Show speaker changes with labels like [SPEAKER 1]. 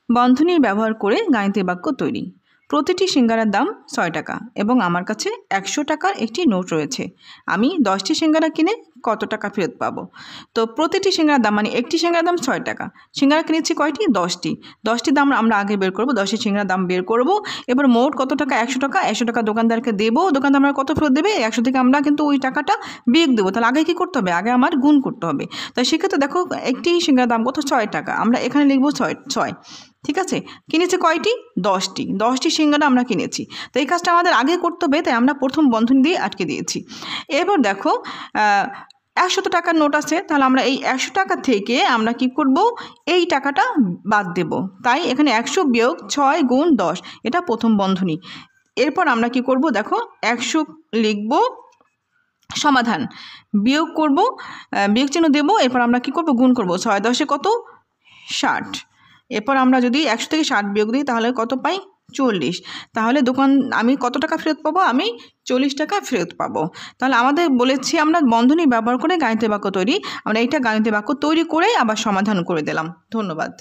[SPEAKER 1] বন্ধনী ব্যবহার করে গাণিতিক বাক্য তৈরি। প্রতিটি সিঙ্গারার দাম 6 টাকা এবং আমার কাছে 100 টাকার একটি নোট রয়েছে। আমি 10টি সিঙ্গারা কিনে কত টাকা ফেরত পাবো? তো প্রতিটি সিঙ্গারার দাম মানে একটি সিঙ্গারার দাম 6 টাকা। সিঙ্গারা কিনেছি কয়টি? 10টি। 10টির দাম আমরা আগে বের করব, 10টি সিঙ্গারার দাম বের করব। এবার মোট কত টাকা? 100 টাকা। 100 টাকা দোকানদারকে দেবো। দোকানদার আমরা কত ফেরত দেবে? 100 থেকে আমরা কিন্তু ওই টাকাটা বিয়োগ দেবো। তাহলে আগে কী করতে হবে? আগে আমার গুণ করতে হবে। তাই সেক্ষেত্রে দেখো একটি সিঙ্গারার দাম কত? 6 টাকা। আমরা এখানে লিখবো 6। ঠিক আছে, কিনেছি কয়টি? 10টি সিঙ্গারা আমরা কিনেছি। তো এই কাজটা আমাদের আগে করতে হবে, তাই আমরা প্রথম বন্ধনী দিয়ে আটকে দিয়েছি। এবার দেখো 100 টাকার নোট আছে, তাহলে আমরা এই 100 টাকা থেকে আমরা কি করব? এই টাকাটা বাদ দেব। তাই এখানে 100 বিয়োগ 6 গুণ 10, এটা প্রথম বন্ধনী। এরপর আমরা কি করব? দেখো 100 লিখব, সমাধান, বিয়োগ করব, বিয়োগ চিহ্ন দেব। এরপর আমরা কি করব? গুণ করব। 6 10 কত? 60। এরপর আমরা যদি 100 থেকে 60 বিয়োগ দিই তাহলে কত পাই? 40। তাহলে আমি কত টাকা ফেরত পাবো? আমি 40 টাকা ফেরত পাবো। তাহলে আমাদের বলেছি আমরা বন্ধনী ব্যবহার করে গাণিতিক বাক্য তৈরি। আমরা এইটা গাণিতিক বাক্য তৈরি করে আবার সমাধান করে দিলাম। ধন্যবাদ।